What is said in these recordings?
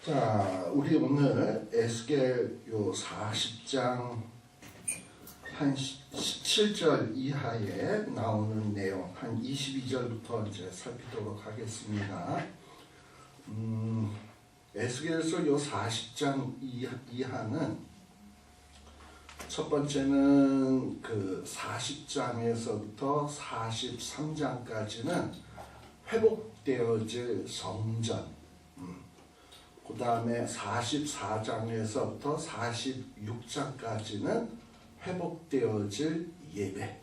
자, 우리 오늘 에스겔 요 40장 한 17절 이하에 나오는 내용 한 22절부터 이제 살피도록 하겠습니다. 에스겔서 요 40장 이하는 첫 번째는 그 40장에서부터 43장까지는 회복되어질 성전, 그 다음에 44장에서부터 46장까지는 회복되어질 예배.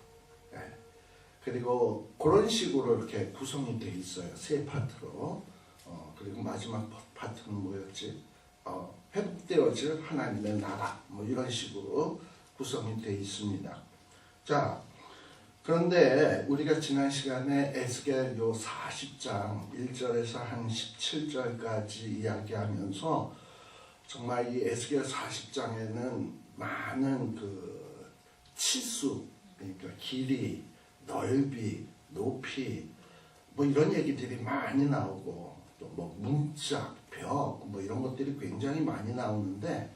그리고 그런 식으로 이렇게 구성이 되어 있어요. 세 파트로. 그리고 마지막 파트는 뭐였지? 회복되어질 하나님의 나라. 뭐 이런 식으로 구성이 되어 있습니다. 자, 그런데 우리가 지난 시간에 에스겔 요 40장 1절에서 한 17절까지 이야기하면서 정말 이 에스겔 40장에는 많은 그 치수, 그러니까 길이, 넓이, 높이 뭐 이런 얘기들이 많이 나오고 또 뭐 문짝, 벽 뭐 이런 것들이 굉장히 많이 나오는데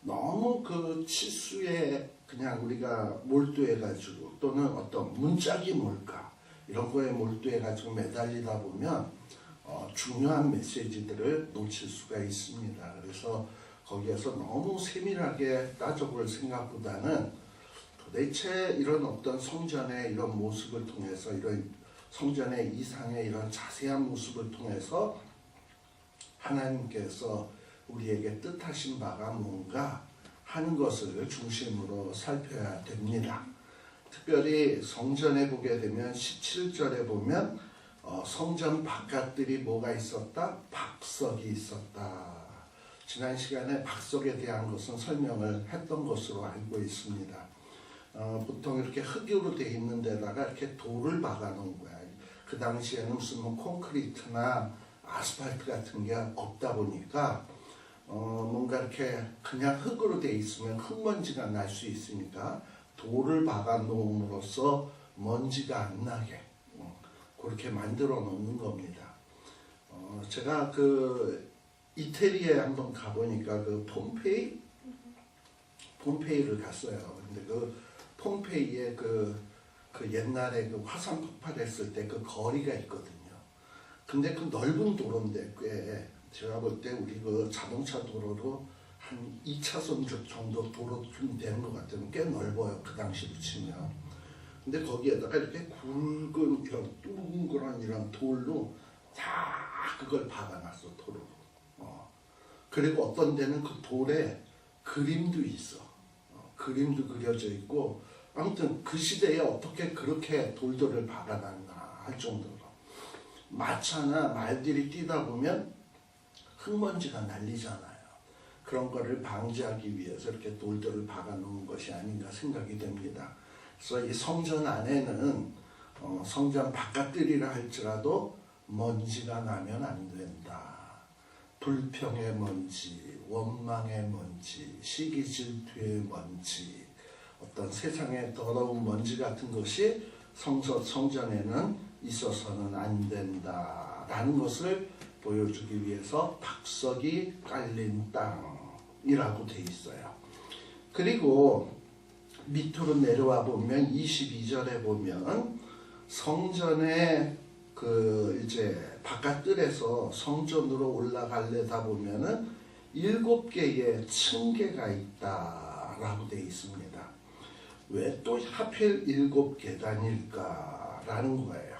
너무 그 치수에 그냥 우리가 몰두해가지고 또는 어떤 문짝이 뭘까 이런 거에 몰두해가지고 매달리다 보면 중요한 메시지들을 놓칠 수가 있습니다. 그래서 거기에서 너무 세밀하게 따져볼 생각보다는 도대체 이런 어떤 성전의 이런 모습을 통해서 이런 성전의 이상의 이런 자세한 모습을 통해서 하나님께서 우리에게 뜻하신 바가 뭔가 하는 것을 중심으로 살펴야 됩니다. 특별히 성전에 보게 되면 17절에 보면 성전 바깥들이 뭐가 있었다? 박석이 있었다. 지난 시간에 박석에 대한 것은 설명을 했던 것으로 알고 있습니다. 보통 이렇게 흙으로 되어 있는 데다가 이렇게 돌을 박아 놓은 거야. 그 당시에는 무슨 뭐 콘크리트나 아스팔트 같은 게 없다 보니까 뭔가 이렇게 그냥 흙으로 되어 있으면 흙먼지가 날 수 있으니까 돌을 박아 놓음으로써 먼지가 안 나게 그렇게 만들어 놓는 겁니다. 제가 그 이태리에 한번 가보니까 그 폼페이를 갔어요. 근데 그 폼페이에 그 옛날에 그 화산 폭발했을 때 그 거리가 있거든요. 근데 그 넓은 도로인데 꽤 제가 볼 때 우리 그 자동차 도로로 한 2차선 정도 도로 좀 되는 것 같아요. 꽤 넓어요. 그 당시로 치면. 근데 거기에다가 이렇게 굵은 이런 둥그런 이런 돌로 다 그걸 박아놨어. 도로로. 그리고 어떤 데는 그 돌에 그림도 있어. 그림도 그려져 있고 아무튼 그 시대에 어떻게 그렇게 돌들을 박아놨나 할 정도로 마차나 말들이 뛰다 보면 흙먼지가 날리잖아요. 그런 거를 방지하기 위해서 이렇게 돌들을 박아 놓은 것이 아닌가 생각이 됩니다. 그래서 이 성전 안에는 성전 바깥들이라 할지라도 먼지가 나면 안 된다. 불평의 먼지, 원망의 먼지, 시기 질투의 먼지, 어떤 세상의 더러운 먼지 같은 것이 성전에는 있어서는 안 된다라는 것을 보여주기 위해서 박석이 깔린 땅이라고 돼 있어요. 그리고 밑으로 내려와 보면 22절에 보면 성전의 그 이제 바깥뜰에서 성전으로 올라가려다 보면은 7개의 층계가 있다라고 돼 있습니다. 왜 또 하필 7계단일까라는 거예요.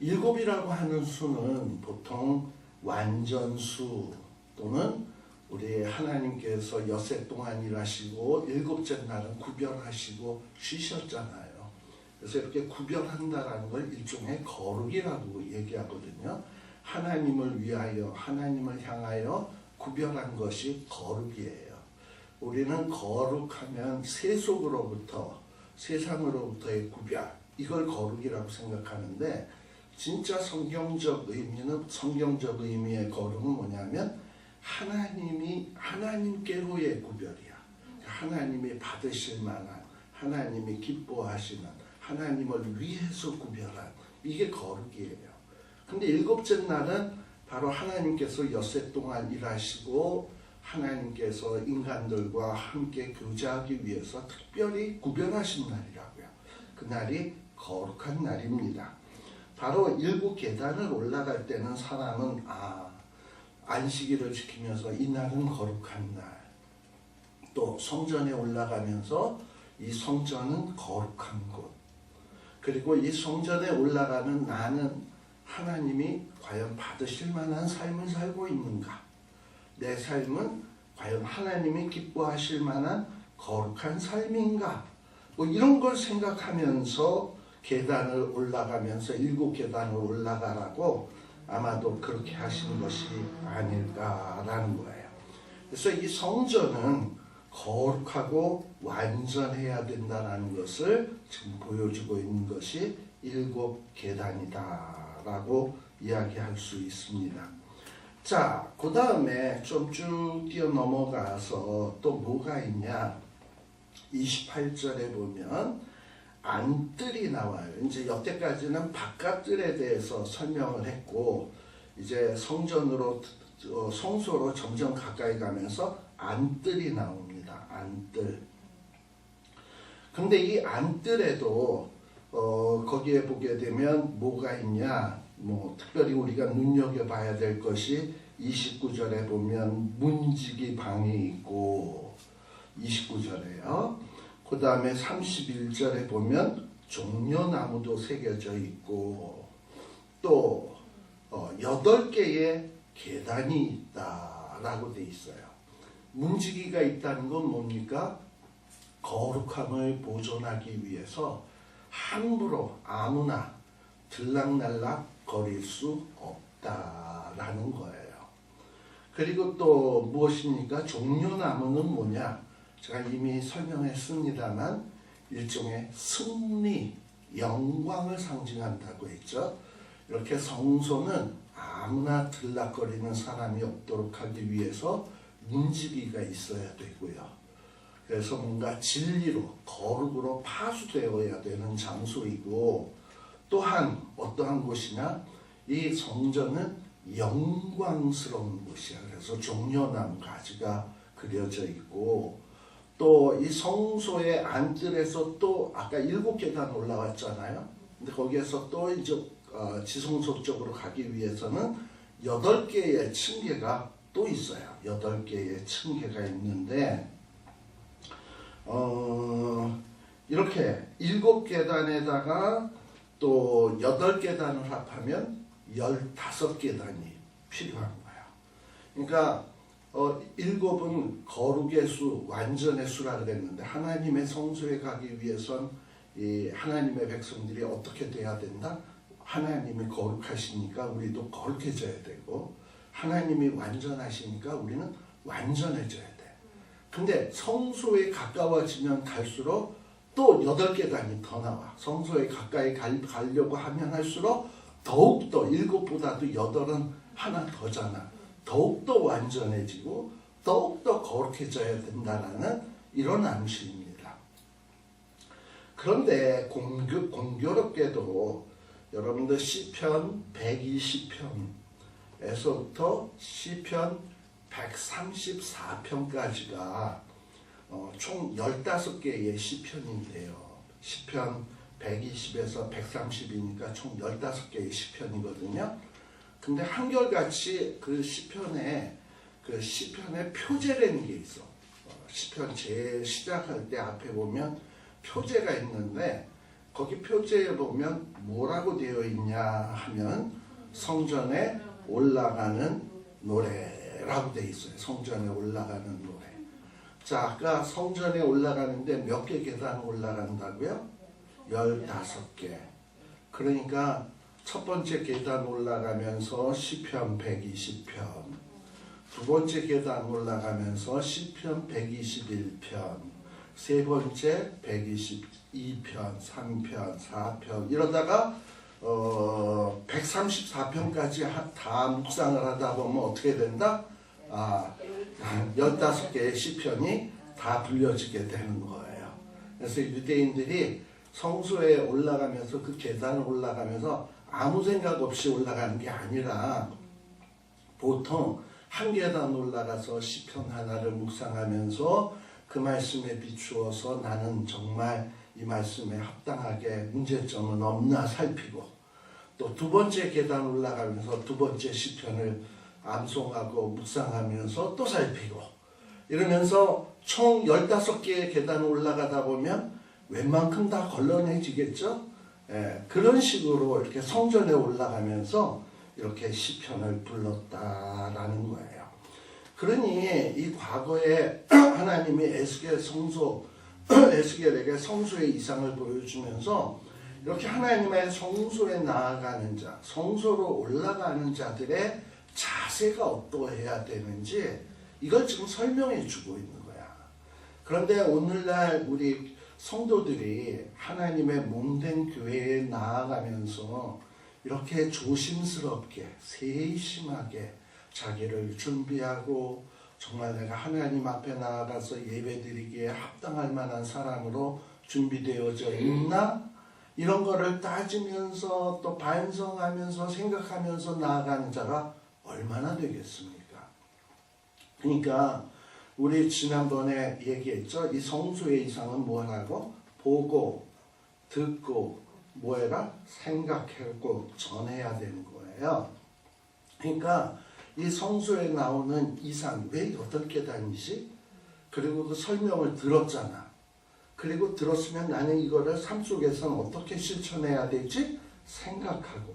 7이라고 하는 수는 보통 완전수 또는 우리 하나님께서 엿새 동안 일하시고 7째 날은 구별하시고 쉬셨잖아요. 그래서 이렇게 구별한다라는 걸 일종의 거룩이라고 얘기하거든요. 하나님을 위하여 하나님을 향하여 구별한 것이 거룩이에요. 우리는 거룩하면 세속으로부터 세상으로부터의 구별 이걸 거룩이라고 생각하는데 진짜 성경적 의미의 거룩은 뭐냐면 하나님께로의 구별이야. 하나님이 받으실 만한, 하나님이 기뻐하시는, 하나님을 위해서 구별한 이게 거룩이에요. 근데 7째 날은 바로 하나님께서 엿새 동안 일하시고 하나님께서 인간들과 함께 교제하기 위해서 특별히 구별하신 날이라고요. 그날이 거룩한 날입니다. 바로 7계단을 올라갈 때는 사람은 안식일을 지키면서 이 날은 거룩한 날, 또 성전에 올라가면서 이 성전은 거룩한 곳, 그리고 이 성전에 올라가는 나는 하나님이 과연 받으실 만한 삶을 살고 있는가, 내 삶은 과연 하나님이 기뻐하실 만한 거룩한 삶인가, 뭐 이런 걸 생각하면서 계단을 올라가면서 7계단을 올라가라고 아마도 그렇게 하신 것이 아닐까라는 거예요. 그래서 이 성전은 거룩하고 완전해야 된다는 것을 지금 보여주고 있는 것이 7계단이다라고 이야기할 수 있습니다. 자, 그 다음에 좀 쭉 뛰어 넘어가서 또 뭐가 있냐. 28절에 보면 안뜰이 나와요. 이제 여태까지는 바깥뜰에 대해서 설명을 했고, 이제 성전으로, 성소로 점점 가까이 가면서 안뜰이 나옵니다. 안뜰. 근데 이 안뜰에도 거기에 보게 되면 뭐가 있냐, 뭐 특별히 우리가 눈여겨봐야 될 것이 29절에 보면 문지기 방이 있고, 29절에요. 그 다음에 31절에 보면 종려나무도 새겨져 있고, 또 8개의 계단이 있다라고 돼 있어요. 문지기가 있다는 건 뭡니까? 거룩함을 보존하기 위해서 함부로 아무나 들락날락 거릴 수 없다라는 거예요. 그리고 또 무엇입니까? 종려나무는 뭐냐? 제가 이미 설명했습니다만 일종의 승리, 영광을 상징한다고 했죠. 이렇게 성소는 아무나 들락거리는 사람이 없도록 하기 위해서 문지기가 있어야 되고요. 그래서 뭔가 진리로, 거룩으로 파수되어야 되는 장소이고, 또한 어떠한 곳이냐? 이 성전은 영광스러운 곳이야. 그래서 종려나무 가지가 그려져 있고, 또 이 성소의 안뜰에서 또 아까 7계단 올라왔잖아요. 근데 거기에서 또 이제 지성소 쪽으로 가기 위해서는 8개의 층계가 또 있어요. 8개의 층계가 있는데 이렇게 7계단에다가 또 8계단을 합하면 15계단이 필요한 거예요. 그러니까 7은 거룩의 수, 완전의 수라 그랬는데, 하나님의 성소에 가기 위해선 이 하나님의 백성들이 어떻게 돼야 된다? 하나님이 거룩하시니까 우리도 거룩해져야 되고, 하나님이 완전하시니까 우리는 완전해져야 돼. 근데 성소에 가까워지면 갈수록 또 8계단이 더 나와. 성소에 가까이 가려고 하면 할수록 더욱더 7보다도 8은 하나 더잖아. 더욱더 완전해지고 더욱더 거룩해져야 된다는 이런 암시입니다. 그런데 공교롭게도 여러분들 시편 120편에서부터 시편 134편까지가 총 15개의 시편인데요. 시편 120에서 130이니까 총 15개의 시편이거든요. 근데 한결같이 그 시편의 표제라는 게 있어. 시편 제일 시작할 때 앞에 보면 표제가 있는데, 거기 표제에 보면 뭐라고 되어 있냐 하면 성전에 올라가는 노래라고 되어 있어요. 성전에 올라가는 노래. 자, 아까 성전에 올라가는데 몇 개 계단 올라간다고요? 15개. 그러니까 첫 번째 계단 올라가면서 시편 120편, 두 번째 계단 올라가면서 시편 121편, 세 번째 122편, 3편, 4편 이러다가 134편까지 다 묵상을 하다 보면 어떻게 된다? 15개의 시편이 다 불려지게 되는 거예요. 그래서 유대인들이 성소에 올라가면서 그 계단을 올라가면서 아무 생각 없이 올라가는 게 아니라 보통 한 계단 올라가서 시편 하나를 묵상하면서 그 말씀에 비추어서 나는 정말 이 말씀에 합당하게 문제점은 없나 살피고, 또 두 번째 계단 올라가면서 두 번째 시편을 암송하고 묵상하면서 또 살피고, 이러면서 총 15개의 계단을 올라가다 보면 웬만큼 다 걸러내지겠죠? 그런 식으로 이렇게 성전에 올라가면서 이렇게 시편을 불렀다라는 거예요. 그러니 이 과거에 하나님이 에스겔에게 성소의 이상을 보여주면서 이렇게 하나님의 성소에 나아가는 자, 성소로 올라가는 자들의 자세가 어떠해야 되는지 이걸 지금 설명해 주고 있는 거야. 그런데 오늘날 우리 성도들이 하나님의 몸된 교회에 나아가면서 이렇게 조심스럽게 세심하게 자기를 준비하고 정말 내가 하나님 앞에 나아가서 예배드리기에 합당할 만한 사람으로 준비되어져 있나? 이런 거를 따지면서 또 반성하면서 생각하면서 나아가는 자가 얼마나 되겠습니까? 그러니까 우리 지난번에 얘기했죠. 이 성소의 이상은 뭐라고? 보고 듣고 뭐해라? 생각하고 전해야 되는 거예요. 그러니까 이 성소에 나오는 이상 왜 8계단이지? 그리고 그 설명을 들었잖아. 그리고 들었으면 나는 이거를 삶 속에서는 어떻게 실천해야 되지? 생각하고,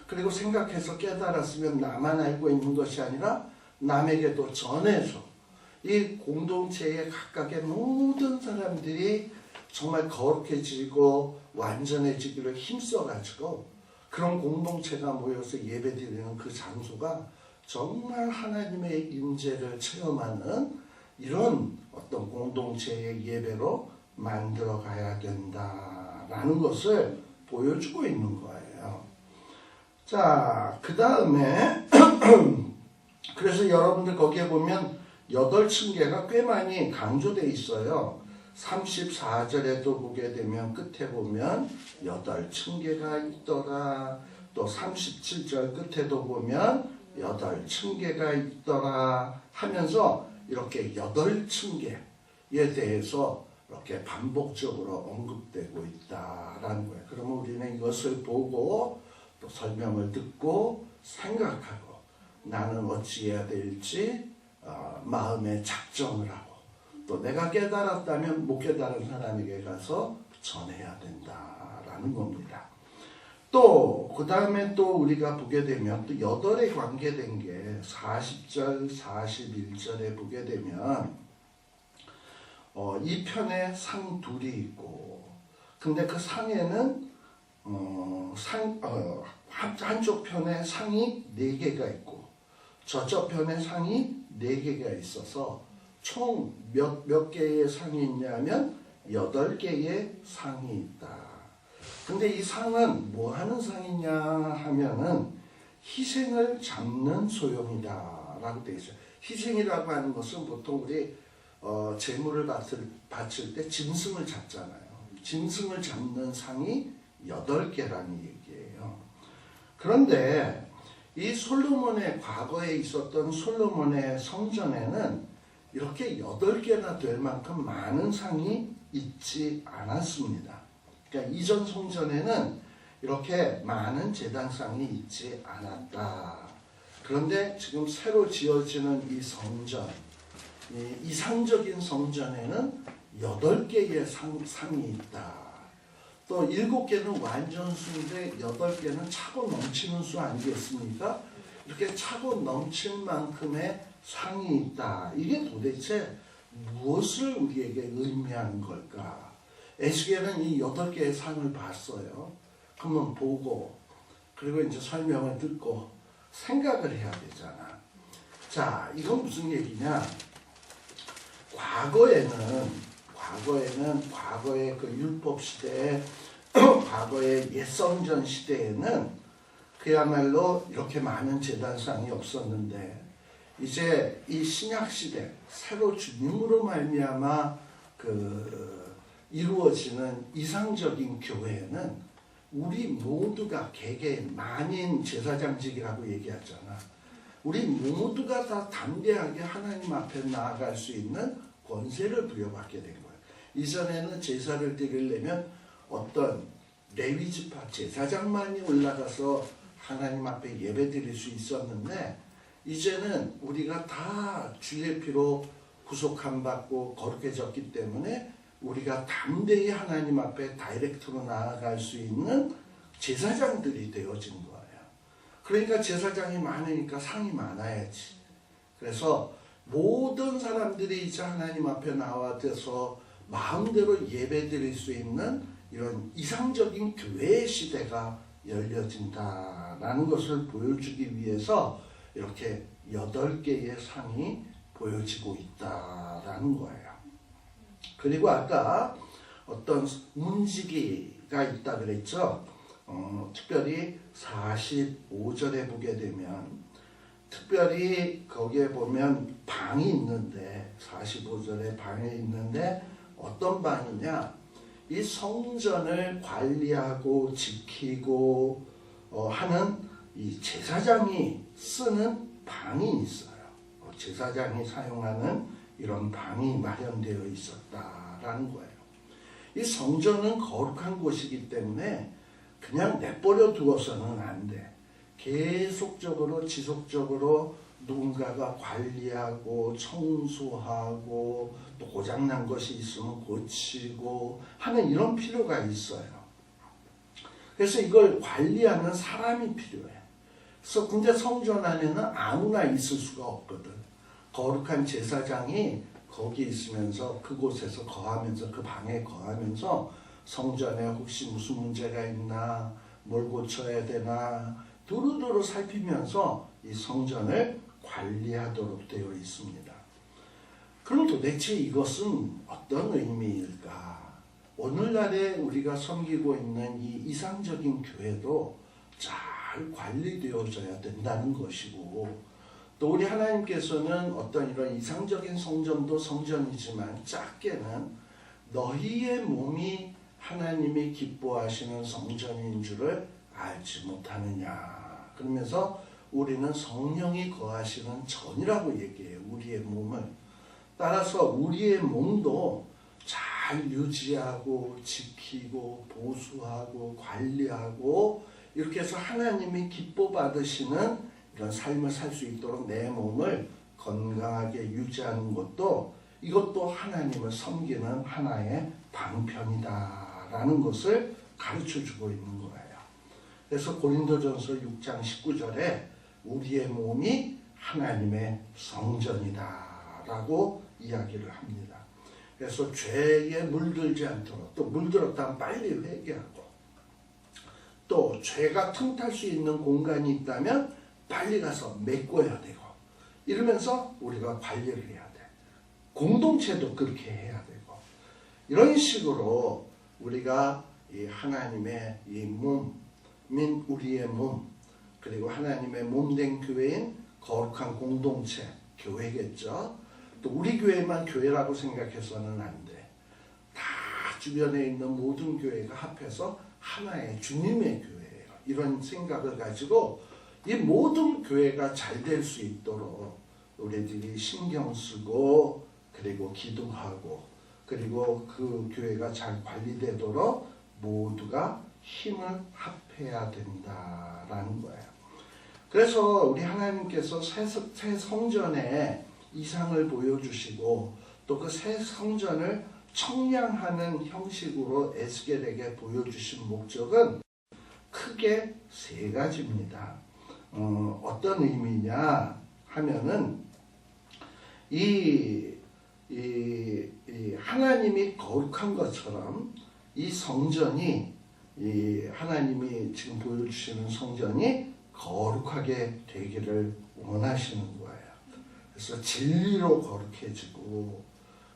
그리고 생각해서 깨달았으면 나만 알고 있는 것이 아니라 남에게도 전해서 이 공동체의 각각의 모든 사람들이 정말 거룩해지고 완전해지기를 힘써가지고 그런 공동체가 모여서 예배드리는 그 장소가 정말 하나님의 임재를 체험하는 이런 어떤 공동체의 예배로 만들어 가야 된다라는 것을 보여주고 있는 거예요. 자, 그 다음에 그래서 여러분들 거기에 보면 8층계가 꽤 많이 강조되어 있어요. 34절에도 보게 되면 끝에 보면 8층계가 있더라. 또 37절 끝에도 보면 8층계가 있더라 하면서 이렇게 8층계에 대해서 이렇게 반복적으로 언급되고 있다라는 거예요. 그러면 우리는 이것을 보고 또 설명을 듣고 생각하고 나는 어찌해야 될지 마음에 작정을 하고 또 내가 깨달았다면 못 깨달은 사람에게 가서 전해야 된다라는 겁니다. 또 그 다음에 또 우리가 보게 되면 또 8에 관계된 게 40절, 41절에 보게 되면 이 편에 상 둘이 있고, 근데 그 상에는 한쪽 편에 상이 4개가 있고 저쪽 편에 상이 4개가 있어서 총 몇 개의 상이 있냐면 8개의 상이 있다. 근데 이 상은 뭐 하는 상이냐 하면은 희생을 잡는 소용이다 라고 되어 있어요. 희생이라고 하는 것은 보통 우리 재물을 바칠 때 짐승을 잡잖아요. 짐승을 잡는 상이 8개라는 얘기예요. 그런데 이 솔로몬의 과거에 있었던 솔로몬의 성전에는 이렇게 8개나 될 만큼 많은 상이 있지 않았습니다. 그러니까 이전 성전에는 이렇게 많은 제단상이 있지 않았다. 그런데 지금 새로 지어지는 이 성전, 이 이상적인 성전에는 8개의 상이 있다. 또 7개는 완전수인데 8개는 차고 넘치는 수 아니겠습니까? 이렇게 차고 넘칠 만큼의 상이 있다. 이게 도대체 무엇을 우리에게 의미하는 걸까? 에스겔은 이 8개의 상을 봤어요. 그러면 보고 그리고 이제 설명을 듣고 생각을 해야 되잖아. 자, 이건 무슨 얘기냐? 과거의 그 율법 시대에 과거의 옛성전 시대에는 그야말로 이렇게 많은 제단상이 없었는데 이제 이 신약 시대 새로 주님으로 말미암아 이루어지는 이상적인 교회에는 우리 모두가 개개인 만인 제사장직이라고 얘기하잖아. 우리 모두가 다 담대하게 하나님 앞에 나아갈 수 있는 권세를 부여받게 된 거예요. 이전에는 제사를 드리려면 어떤 레위 지파 제사장만이 올라가서 하나님 앞에 예배 드릴 수 있었는데, 이제는 우리가 다 주의 피로 구속함 받고 거룩해졌기 때문에 우리가 담대히 하나님 앞에 다이렉트로 나아갈 수 있는 제사장들이 되어진 거예요. 그러니까 제사장이 많으니까 상이 많아야지. 그래서 모든 사람들이 이제 하나님 앞에 나와서 마음대로 예배 드릴 수 있는 이런 이상적인 교회의 시대가 열려진다라는 것을 보여주기 위해서 이렇게 8개의 상이 보여지고 있다라는 거예요. 그리고 아까 어떤 문지기가 있다 그랬죠. 특별히 45절에 보게 되면, 특별히 거기에 보면 방이 있는데, 45절에 방이 있는데 어떤 방이냐, 이 성전을 관리하고 지키고 하는 이 제사장이 쓰는 방이 있어요. 제사장이 사용하는 이런 방이 마련되어 있었다라는 거예요. 이 성전은 거룩한 곳이기 때문에 그냥 내버려 두어서는 안 돼. 계속적으로 지속적으로 누군가가 관리하고 청소하고 또 고장난 것이 있으면 고치고 하는 이런 필요가 있어요. 그래서 이걸 관리하는 사람이 필요해. 그래서 근데 성전 안에는 아무나 있을 수가 없거든. 거룩한 제사장이 거기 있으면서 그곳에서 거하면서, 그 방에 거하면서 성전에 혹시 무슨 문제가 있나, 뭘 고쳐야 되나 두루두루 살피면서 이 성전을 관리하도록 되어 있습니다. 그럼 도대체 이것은 어떤 의미일까? 오늘날에 우리가 섬기고 있는 이 이상적인 교회도 잘 관리되어져야 된다는 것이고, 또 우리 하나님께서는 어떤 이런 이상적인 성전도 성전이지만 작게는 너희의 몸이 하나님이 기뻐하시는 성전인 줄을 알지 못하느냐. 그러면서 우리는 성령이 거하시는 전이라고 얘기해요. 우리의 몸을. 따라서 우리의 몸도 잘 유지하고 지키고 보수하고 관리하고 이렇게 해서 하나님이 기뻐 받으시는 이런 삶을 살 수 있도록 내 몸을 건강하게 유지하는 것도, 이것도 하나님을 섬기는 하나의 방편이다라는 것을 가르쳐주고 있는 거예요. 그래서 고린도전서 6장 19절에 우리의 몸이 하나님의 성전이다라고 이야기를 합니다. 그래서 죄에 물들지 않도록, 또 물들었다면 빨리 회개하고, 또 죄가 틈탈 수 있는 공간이 있다면 빨리 가서 메꿔야 되고, 이러면서 우리가 관리를 해야 돼. 공동체도 그렇게 해야 되고, 이런 식으로 우리가 이 하나님의 이 몸인 우리의 몸, 그리고 하나님의 몸된 교회인 거룩한 공동체, 교회겠죠. 또 우리 교회만 교회라고 생각해서는 안 돼. 다 주변에 있는 모든 교회가 합해서 하나의 주님의 교회예요. 이런 생각을 가지고 이 모든 교회가 잘 될 수 있도록 우리들이 신경 쓰고, 그리고 기도하고, 그리고 그 교회가 잘 관리되도록 모두가 힘을 합해야 된다라는 거예요. 그래서 우리 하나님께서 새 성전의 이상을 보여주시고, 또 그 새 성전을 청량하는 형식으로 에스겔에게 보여주신 목적은 크게 3가지입니다. 어떤 의미냐 하면은 이 하나님이 거룩한 것처럼 이 성전이, 이 하나님이 지금 보여주시는 성전이 거룩하게 되기를 원하시는 거예요. 그래서 진리로 거룩해지고,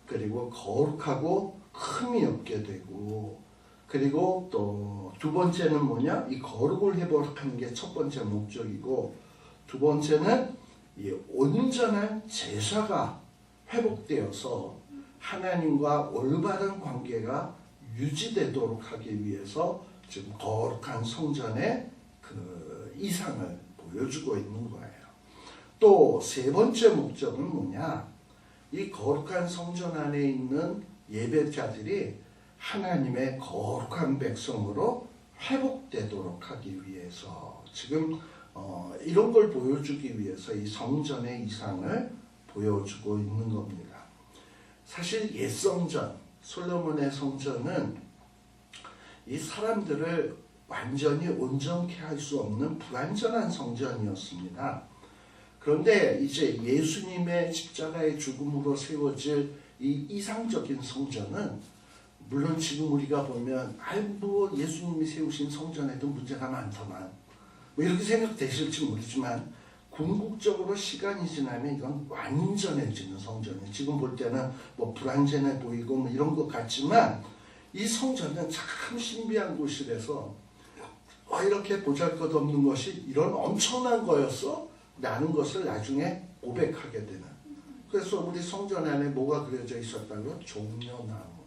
그리고 거룩하고 흠이 없게 되고, 그리고 또 두 번째는 뭐냐? 이 거룩을 회복하는 게 첫 번째 목적이고, 두 번째는 이 온전한 제사가 회복되어서 하나님과 올바른 관계가 유지되도록 하기 위해서 지금 거룩한 성전의 그 이상을 보여주고 있는 거예요. 또 세 번째 목적은 뭐냐? 이 거룩한 성전 안에 있는 예배자들이 하나님의 거룩한 백성으로 회복되도록 하기 위해서 지금 이런 걸 보여주기 위해서 이 성전의 이상을 보여주고 있는 겁니다. 사실 옛 성전, 솔로몬의 성전은 이 사람들을 완전히 온전케 할 수 없는 불완전한 성전이었습니다. 그런데 이제 예수님의 십자가의 죽음으로 세워질 이 이상적인 성전은 물론 지금 우리가 보면 뭐 예수님이 세우신 성전에도 문제가 많더만 뭐 이렇게 생각되실지 모르지만 궁극적으로 시간이 지나면 이건 완전해지는 성전이에요. 지금 볼 때는 뭐 불완전해 보이고 뭐 이런 것 같지만 이 성전은 참 신비한 곳이라서 이렇게 보잘것없는 것이 이런 엄청난 거였어? 라는 것을 나중에 고백하게 되는. 그래서 우리 성전 안에 뭐가 그려져 있었다고요? 종려나무.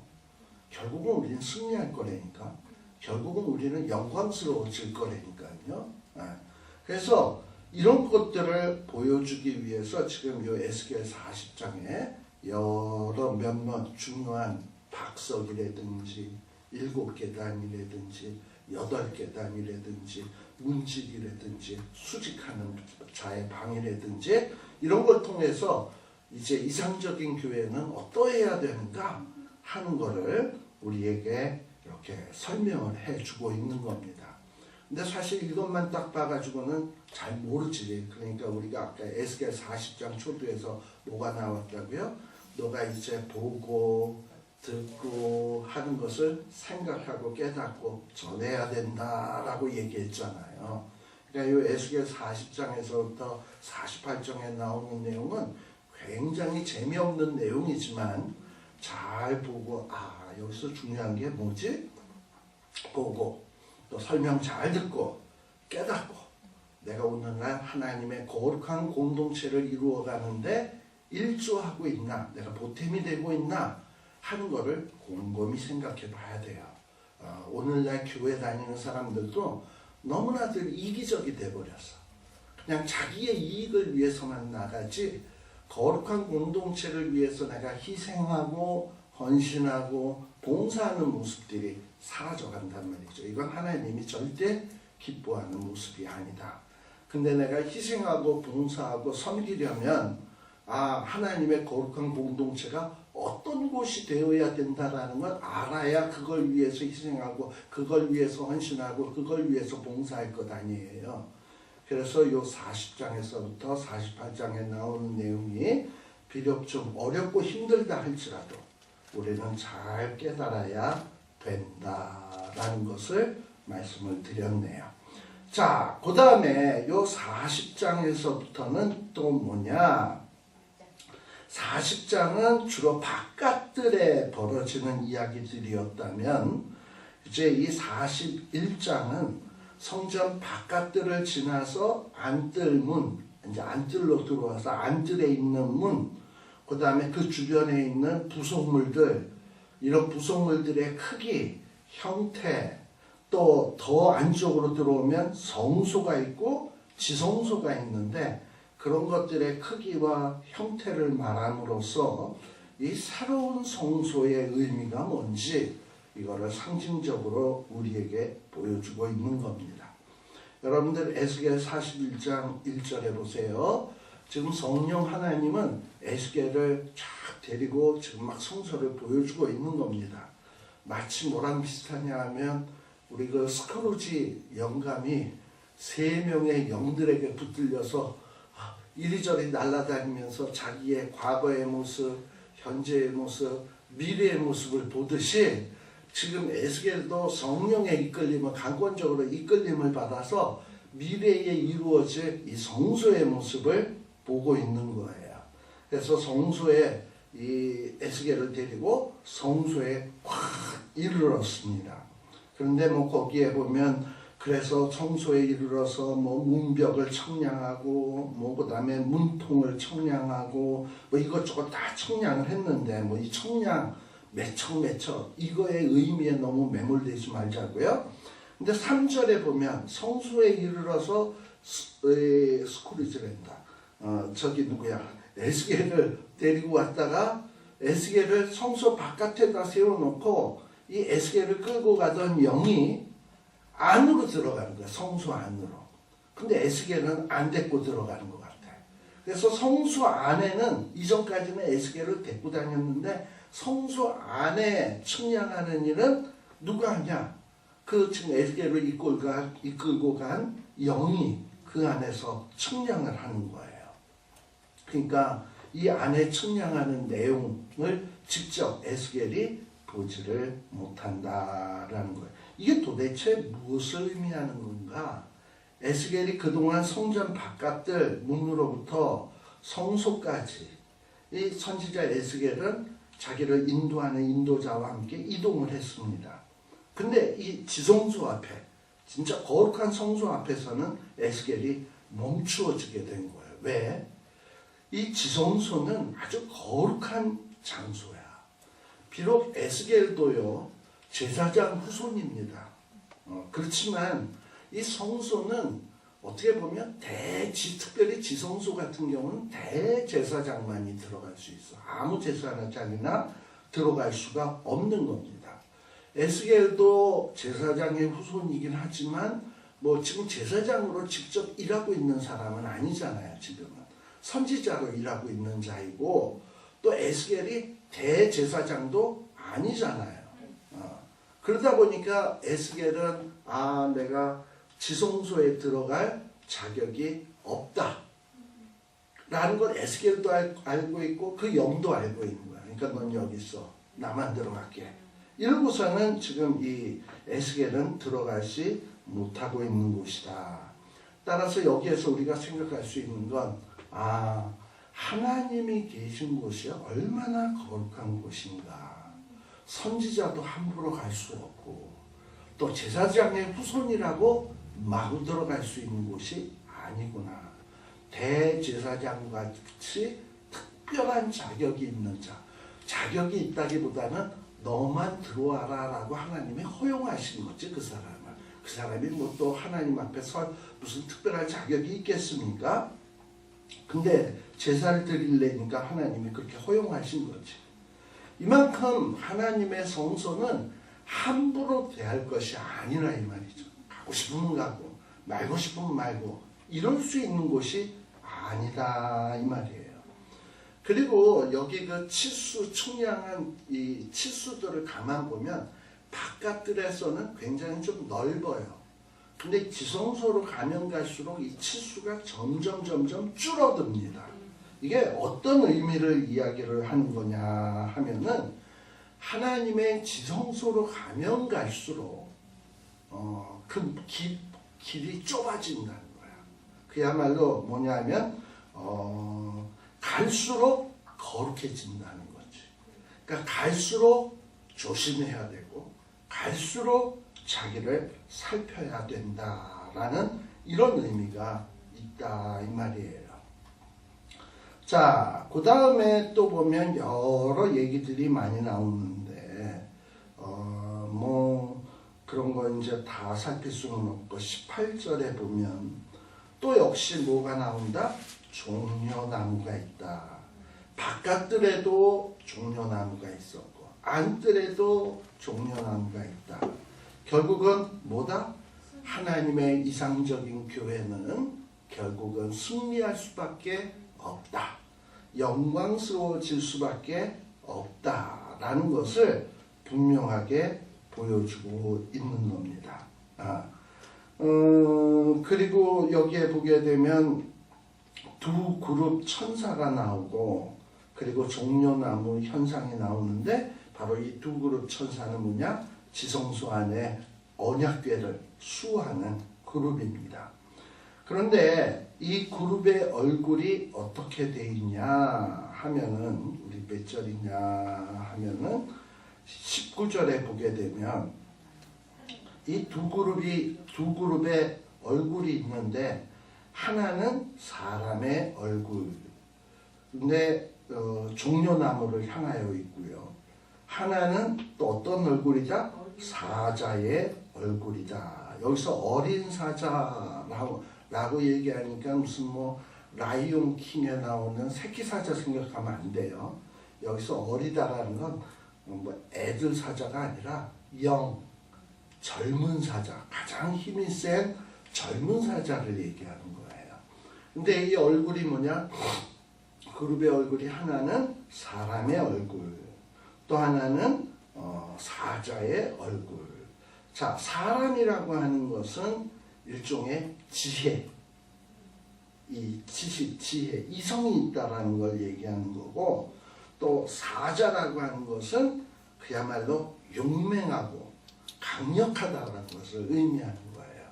결국은 우리는 승리할 거라니까. 결국은 우리는 영광스러워질 거라니까요. 그래서 이런 것들을 보여주기 위해서 지금 이 에스겔 40장에 여러 몇몇 중요한 박석이라든지 7계단이라든지 8계단이라든지 문지기라든지 수직하는 자의 방이라든지 이런 걸 통해서 이제 이상적인 교회는 어떠해야 되는가 하는 거를 우리에게 이렇게 설명을 해주고 있는 겁니다. 근데 사실 이것만 딱 봐가지고는 잘 모르지. 그러니까 우리가 아까 에스겔 40장 초두에서 뭐가 나왔다고요? 너가 이제 보고 듣고 하는 것을 생각하고 깨닫고 전해야 된다라고 얘기했잖아요. 그러니까 이 에스겔 40장에서부터 48장에 나오는 내용은 굉장히 재미없는 내용이지만 잘 보고 여기서 중요한 게 뭐지? 보고 또 설명 잘 듣고 깨닫고 내가 오늘날 하나님의 거룩한 공동체를 이루어가는데 일조하고 있나, 내가 보탬이 되고 있나 하는 거를 곰곰이 생각해 봐야 돼요. 오늘날 교회 다니는 사람들도 너무나들 이기적이 돼버렸어. 그냥 자기의 이익을 위해서만 나가지 거룩한 공동체를 위해서 내가 희생하고 헌신하고 봉사하는 모습들이 사라져간단 말이죠. 이건 하나님이 절대 기뻐하는 모습이 아니다. 근데 내가 희생하고 봉사하고 섬기려면 하나님의 거룩한 공동체가 어떤 곳이 되어야 된다라는 걸 알아야 그걸 위해서 희생하고 그걸 위해서 헌신하고 그걸 위해서 봉사할 것 아니에요. 그래서 이 40장에서부터 48장에 나오는 내용이 비록 좀 어렵고 힘들다 할지라도 우리는 잘 깨달아야 된다라는 것을 말씀을 드렸네요. 자, 그 다음에 이 40장에서부터는 또 뭐냐? 40장은 주로 바깥들에 벌어지는 이야기들이었다면 이제 이 41장은 성전 바깥들을 지나서 안뜰문, 이제 안뜰로 들어와서 안뜰에 있는 문, 그 다음에 그 주변에 있는 부속물들, 이런 부속물들의 크기, 형태, 또 더 안쪽으로 들어오면 성소가 있고 지성소가 있는데 그런 것들의 크기와 형태를 말함으로써 이 새로운 성소의 의미가 뭔지 이거를 상징적으로 우리에게 보여주고 있는 겁니다. 여러분들 에스겔 41장 1절에 보세요. 지금 성령 하나님은 에스겔을 쫙 데리고 지금 막 성소를 보여주고 있는 겁니다. 마치 뭐랑 비슷하냐 하면 우리 그 스크루지 영감이 3명의 영들에게 붙들려서 이리저리 날아다니면서 자기의 과거의 모습, 현재의 모습, 미래의 모습을 보듯이 지금 에스겔도 성령의 이끌림을 강권적으로 이끌림을 받아서 미래에 이루어질 이 성소의 모습을 보고 있는 거예요. 그래서 성소에 이 에스겔을 데리고 성소에 확 이르렀습니다. 그런데 뭐 거기에 보면 그래서 성소에 이르러서 뭐 문벽을 청량하고 뭐 그다음에 문통을 청량하고 뭐 이것저것 다 청량을 했는데 뭐 이 청량 매척 이거의 의미에 너무 매몰되지 말자고요. 근데 3절에 보면 성소에 이르러서 스크루지랜다. 저기 누구야 에스겔을 데리고 왔다가 에스겔을 성소 바깥에다 세워놓고 이 에스겔을 끌고 가던 영이 안으로 들어가는 거야. 성소 안으로. 근데 에스겔은 안 데리고 들어가는 것 같아. 그래서 성소 안에는 이전까지는 에스겔을 데리고 다녔는데 성소 안에 측량하는 일은 누가 하냐? 그 지금 에스겔을 이끌고 간 영이 그 안에서 측량을 하는 거예요. 그러니까 이 안에 측량하는 내용을 직접 에스겔이 보지를 못한다라는 거예요. 이게 도대체 무엇을 의미하는 건가? 에스겔이 그동안 성전 바깥들 문으로부터 성소까지 이 선지자 에스겔은 자기를 인도하는 인도자와 함께 이동을 했습니다. 근데 이 지성소 앞에 진짜 거룩한 성소 앞에서는 에스겔이 멈추어지게 된 거예요. 왜? 이 지성소는 아주 거룩한 장소야. 비록 에스겔도요 제사장 후손입니다. 그렇지만 이 성소는 어떻게 보면 특별히 지성소 같은 경우는 대제사장만이 들어갈 수 있어. 아무 제사장이나 들어갈 수가 없는 겁니다. 에스겔도 제사장의 후손이긴 하지만 뭐 지금 제사장으로 직접 일하고 있는 사람은 아니잖아요. 지금은 선지자로 일하고 있는 자이고 또 에스겔이 대제사장도 아니잖아요. 그러다 보니까 에스겔은 내가 지성소에 들어갈 자격이 없다 라는 걸 에스겔도 알고 있고 그 영도 알고 있는 거야. 그러니까 넌 여기 있어. 나만 들어갈게. 이러고서는 지금 이 에스겔은 들어가지 못하고 있는 곳이다. 따라서 여기에서 우리가 생각할 수 있는 건 하나님이 계신 곳이 얼마나 거룩한 곳인가. 선지자도 함부로 갈 수 없고 또 제사장의 후손이라고 마구 들어갈 수 있는 곳이 아니구나. 대제사장같이 특별한 자격이 있는 자. 자격이 있다기보다는 너만 들어와라 라고 하나님이 허용하신 거지. 그 사람이 뭐 또 하나님 앞에서 무슨 특별한 자격이 있겠습니까? 근데 제사를 드리려니까 하나님이 그렇게 허용하신 거지. 이만큼 하나님의 성소는 함부로 대할 것이 아니라 이 말이죠. 가고 싶으면 가고 말고 싶으면 말고 이럴 수 있는 곳이 아니다 이 말이에요. 그리고 여기 그 치수 측량한 이 치수들을 가만 보면 바깥들에서는 굉장히 좀 넓어요. 근데 지성소로 가면 갈수록 이 치수가 점점 줄어듭니다. 이게 어떤 의미를 이야기를 하는 거냐 하면은 하나님의 지성소로 가면 갈수록 그 길이 좁아진다는 거야. 그야말로 뭐냐면 갈수록 거룩해진다는 거지. 그러니까 갈수록 조심해야 되고 갈수록 자기를 살펴야 된다라는 이런 의미가 있다 이 말이에요. 자, 그 다음에 또 보면 여러 얘기들이 많이 나오는데 뭐 그런 거 이제 다 살필 수는 없고 18절에 보면 또 역시 뭐가 나온다? 종려나무가 있다. 바깥들에도 종려나무가 있었고 안뜰에도 종려나무가 있다. 결국은 뭐다? 하나님의 이상적인 교회는 결국은 승리할 수밖에 없다. 영광스러워질 수밖에 없다라는 것을 분명하게 보여주고 있는 겁니다. 그리고 여기에 보게 되면 두 그룹 천사가 나오고 그리고 종려나무 현상이 나오는데 바로 이 두 그룹 천사는 뭐냐? 지성소 안에 언약궤를 수호하는 그룹입니다. 그런데 이 그룹의 얼굴이 어떻게 돼 있냐 하면은 우리 몇 절이냐 하면은 19절에 보게 되면 이 두 그룹의 얼굴이 있는데 하나는 사람의 얼굴 근데 종려나무를 향하여 있고요. 하나는 또 어떤 얼굴이다? 사자의 얼굴이다. 여기서 어린 사자라고 얘기하니까 무슨 뭐 라이온 킹에 나오는 새끼 사자 생각하면 안 돼요. 여기서 어리다라는 건 뭐 애들 사자가 아니라 젊은 사자, 가장 힘이 센 젊은 사자를 얘기하는 거예요. 근데 이 얼굴이 뭐냐? 그룹의 얼굴이 하나는 사람의 얼굴, 또 하나는 사자의 얼굴. 자, 사람이라고 하는 것은 일종의 지혜, 이 지식, 지혜, 이성이 있다라는 걸 얘기하는 거고, 또 사자라고 하는 것은 그야말로 용맹하고 강력하다라는 것을 의미하는 거예요.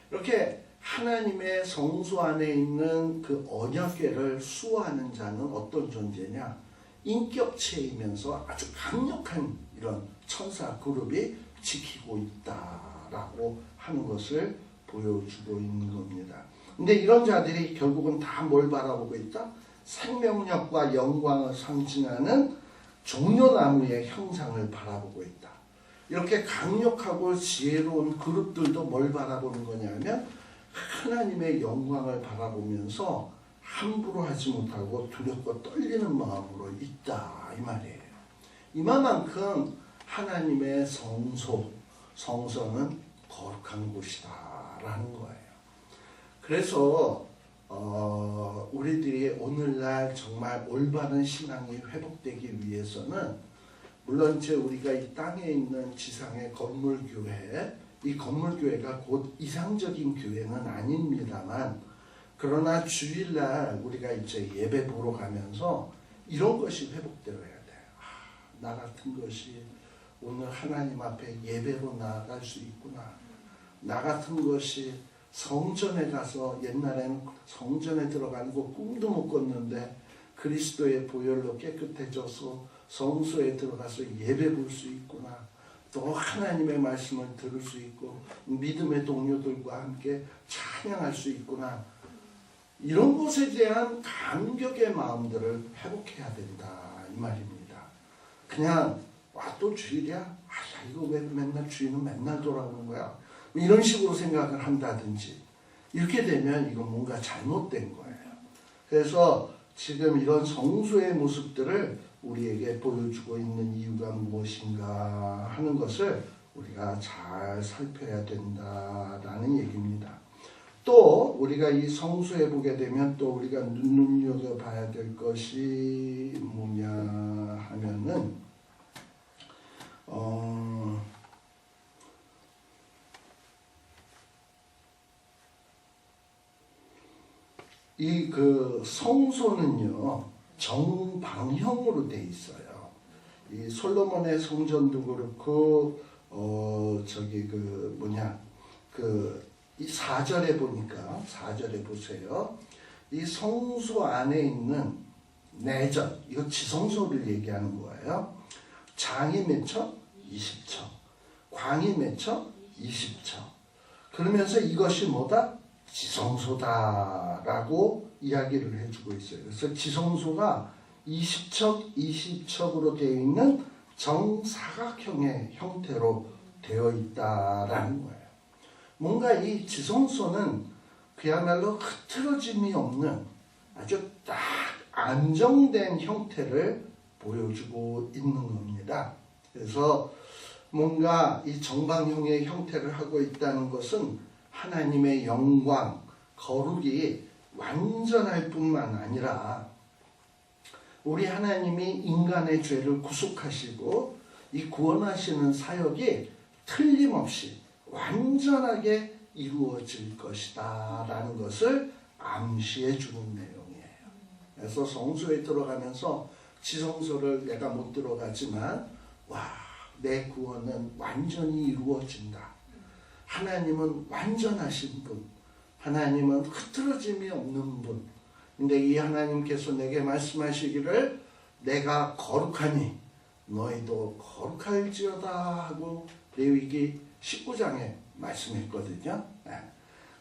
이렇게 하나님의 성소 안에 있는 그 언약궤를 수호하는 자는 어떤 존재냐? 인격체이면서 아주 강력한 이런 천사 그룹이 지키고 있다라고 하는 것을 보여주고 있는 겁니다. 근데 이런 자들이 결국은 다 뭘 바라보고 있다? 생명력과 영광을 상징하는 종려나무의 형상을 바라보고 있다. 이렇게 강력하고 지혜로운 그룹들도 뭘 바라보는 거냐면 하나님의 영광을 바라보면서 함부로 하지 못하고 두렵고 떨리는 마음으로 있다, 이 말이에요. 이만큼 하나님의 성소는 거룩한 곳이다 라는 거예요. 그래서 우리들이 오늘날 정말 올바른 신앙이 회복되기 위해서는, 물론 이제 우리가 이 땅에 있는 지상의 건물교회, 이 건물교회가 곧 이상적인 교회는 아닙니다만, 그러나 주일날 우리가 이제 예배 보러 가면서 이런 것이 회복되어야 돼요. 나 같은 것이 오늘 하나님 앞에 예배로 나아갈 수 있구나. 나 같은 것이 성전에 가서, 옛날에는 성전에 들어가는 거 꿈도 못 꿨는데 그리스도의 보혈로 깨끗해져서 성소에 들어가서 예배 볼 수 있구나. 또 하나님의 말씀을 들을 수 있고 믿음의 동료들과 함께 찬양할 수 있구나. 이런 것에 대한 감격의 마음들을 회복해야 된다, 이 말입니다. 그냥 또 주일이야? 이거 왜 맨날 주일은 맨날 돌아오는 거야? 이런 식으로 생각을 한다든지, 이렇게 되면 이건 뭔가 잘못된 거예요. 그래서 지금 이런 성소의 모습들을 우리에게 보여주고 있는 이유가 무엇인가 하는 것을 우리가 잘 살펴야 된다라는 얘기입니다. 또 우리가 이 성소에 보게 되면 또 우리가 눈여겨봐야 될 것이 뭐냐 하면은 이 그 성소는요 정방형으로 돼 있어요. 이 솔로몬의 성전도 그렇고 이 4절에 보니까, 4절에 보세요. 이 성소 안에 있는 내전, 이거 지성소를 얘기하는 거예요. 장이 몇 척? 20척. 광이 몇 척? 20척. 그러면서 이것이 뭐다? 지성소다라고 이야기를 해주고 있어요. 그래서 지성소가 20척, 20척으로 되어 있는 정사각형의 형태로 되어 있다라는 거예요. 뭔가 이 지성소는 그야말로 흐트러짐이 없는 아주 딱 안정된 형태를 보여주고 있는 겁니다. 그래서 뭔가 이 정방형의 형태를 하고 있다는 것은 하나님의 영광, 거룩이 완전할 뿐만 아니라 우리 하나님이 인간의 죄를 구속하시고 이 구원하시는 사역이 틀림없이 완전하게 이루어질 것이다 라는 것을 암시해 주는 내용이에요. 그래서 성소에 들어가면서 지성소를 내가 못 들어가지만 내 구원은 완전히 이루어진다. 하나님은 완전하신 분, 하나님은 흐트러짐이 없는 분. 근데 이 하나님께서 내게 말씀하시기를 내가 거룩하니 너희도 거룩할지어다 하고 레위기 19장에 말씀했거든요.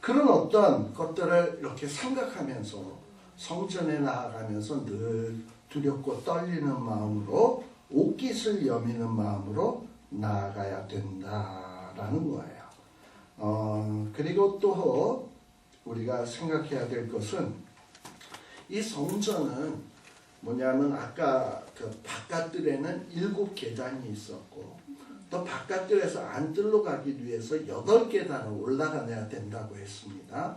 그런 어떤 것들을 이렇게 생각하면서 성전에 나아가면서 늘 두렵고 떨리는 마음으로, 옷깃을 여미는 마음으로 나아가야 된다라는 거예요. 그리고 또 우리가 생각해야 될 것은 이 성전은 뭐냐면 아까 그 바깥들에는 7계단이 있었고 또 바깥들에서 안뜰로 가기 위해서 8계단을 올라가야 된다고 했습니다.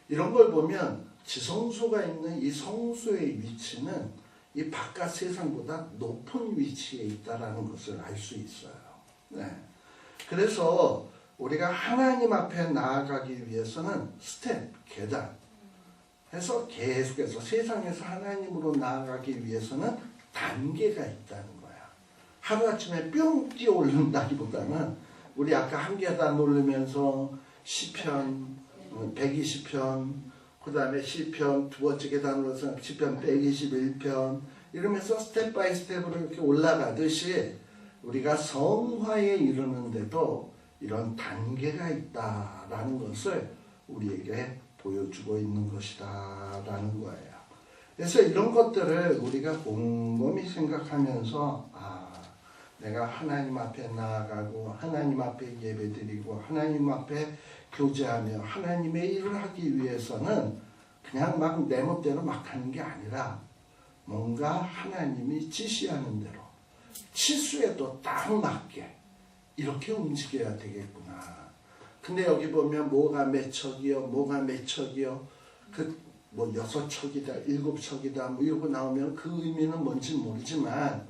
이런 걸 보면 지성소가 있는 이 성소의 위치는 이 바깥 세상보다 높은 위치에 있다는 것을 알 수 있어요. 네. 그래서 우리가 하나님 앞에 나아가기 위해서는 스텝, 계단 해서 계속해서 세상에서 하나님으로 나아가기 위해서는 단계가 있다는 거야. 하루아침에 뿅 뛰어오른다기보다는 우리 아까 한 계단 오르면서 시편 120편 그 다음에 시편 두 번째 계단 올라서 시편 121편 이러면서 스텝 바이 스텝으로 이렇게 올라가듯이 우리가 성화에 이르는데도 이런 단계가 있다라는 것을 우리에게 보여주고 있는 것이다라는 거예요. 그래서 이런 것들을 우리가 곰곰이 생각하면서 내가 하나님 앞에 나아가고 하나님 앞에 예배드리고 하나님 앞에 교제하며 하나님의 일을 하기 위해서는 그냥 막 내 멋대로 막 하는 게 아니라 뭔가 하나님이 지시하는 대로 치수에도 딱 맞게 이렇게 움직여야 되겠구나. 근데 여기 보면 뭐가 몇 척이요, 뭐가 몇 척이요, 뭐 6척이다, 7척이다, 뭐 이러고 나오면 그 의미는 뭔지 모르지만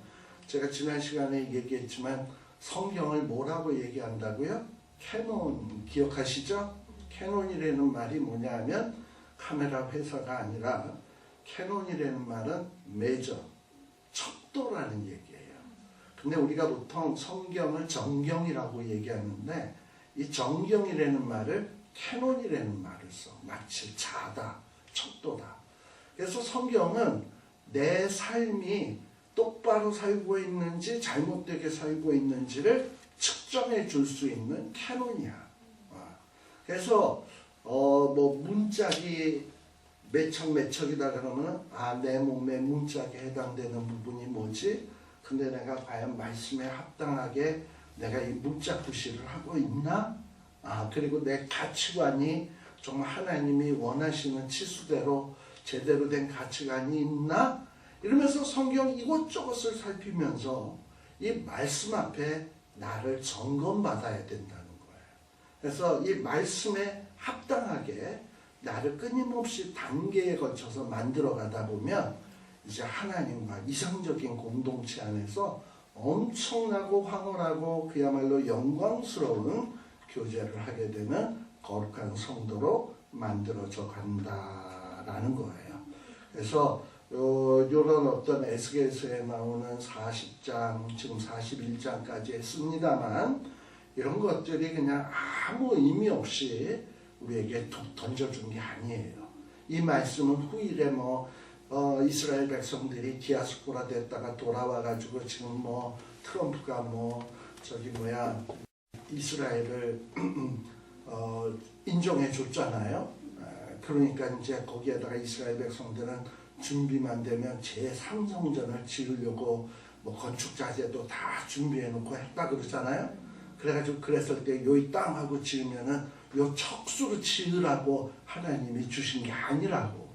제가 지난 시간에 얘기했지만 성경을 뭐라고 얘기한다고요? 캐논 기억하시죠? 캐논이라는 말이 뭐냐 하면 카메라 회사가 아니라 캐논이라는 말은 메저, 척도라는 얘기예요. 근데 우리가 보통 성경을 정경이라고 얘기하는데 이 정경이라는 말을 캐논이라는 말을 써. 마치 자다, 척도다. 그래서 성경은 내 삶이 똑바로 살고 있는지 잘못되게 살고 있는지를 측정해 줄 수 있는 캐논이야. 그래서 뭐 문짝이 몇 척 몇 척이다 그러면 내 몸에 문짝에 해당되는 부분이 뭐지? 근데 내가 과연 말씀에 합당하게 내가 이 문짝 구실을 하고 있나? 그리고 내 가치관이 정말 하나님이 원하시는 치수대로 제대로 된 가치관이 있나? 이러면서 성경 이것저것을 살피면서 이 말씀 앞에 나를 점검받아야 된다는 거예요. 그래서 이 말씀에 합당하게 나를 끊임없이 단계에 거쳐서 만들어 가다 보면 이제 하나님과 이상적인 공동체 안에서 엄청나고 황홀하고 그야말로 영광스러운 교제를 하게 되는 거룩한 성도로 만들어져 간다라는 거예요. 그래서 요런 어떤 에스겔서에 나오는 40장, 지금 41장까지 했습니다만 이런 것들이 그냥 아무 의미 없이 우리에게 툭 던져준 게 아니에요. 이 말씀은 후일에 이스라엘 백성들이 디아스포라 됐다가 돌아와가지고 지금 트럼프가 이스라엘을 인정해 줬잖아요. 그러니까 이제 거기에다가 이스라엘 백성들은 준비만 되면 제3성전을 지으려고 건축 자재도 다 준비해 놓고 했다 그러잖아요. 그래가지고 그랬을 때 이 땅하고 지으면은 요 척수로 지으라고 하나님이 주신 게 아니라고.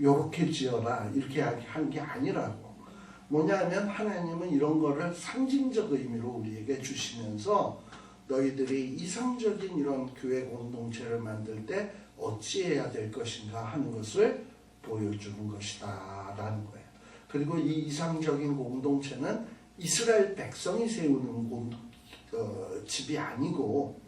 요렇게 지어라 이렇게 한 게 아니라고. 뭐냐면 하나님은 이런 거를 상징적 의미로 우리에게 주시면서 너희들이 이상적인 이런 교회 공동체를 만들 때 어찌해야 될 것인가 하는 것을 보여주는 것이다 라는 거예요. 그리고 이 이상적인 공동체는 이스라엘 백성이 세우는 집이 아니고,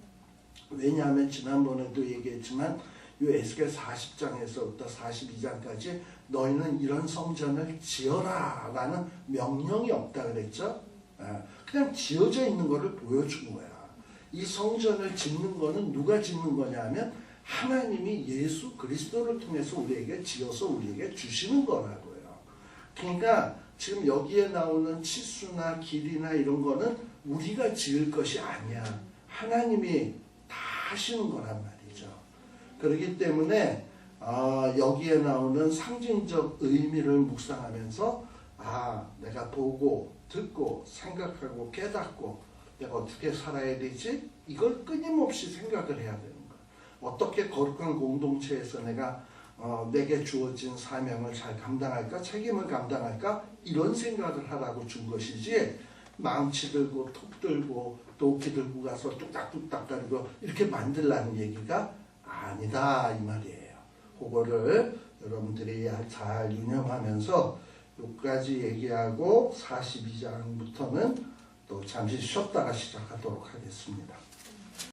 왜냐하면 지난번에도 얘기했지만 이 에스겔 40장에서부터 42장까지 너희는 이런 성전을 지어라 라는 명령이 없다 그랬죠. 그냥 지어져 있는 것을 보여준 거야. 이 성전을 짓는 거는 누가 짓는 거냐면 하나님이 예수 그리스도를 통해서 우리에게 지어서 우리에게 주시는 거라고요. 그러니까 지금 여기에 나오는 치수나 길이나 이런 거는 우리가 지을 것이 아니야. 하나님이 다 하시는 거란 말이죠. 그렇기 때문에 여기에 나오는 상징적 의미를 묵상하면서 내가 보고 듣고 생각하고 깨닫고 내가 어떻게 살아야 되지? 이걸 끊임없이 생각을 해야 되는 거야. 어떻게 거룩한 공동체에서 내가 내게 주어진 사명을 잘 감당할까, 책임을 감당할까, 이런 생각을 하라고 준 것이지, 망치 들고 톱 들고 도끼 들고 가서 뚝딱뚝딱 거리고 이렇게 만들라는 얘기가 아니다 이 말이에요. 그거를 여러분들이 잘 유념하면서 여기까지 얘기하고 42장부터는 또 잠시 쉬었다가 시작하도록 하겠습니다.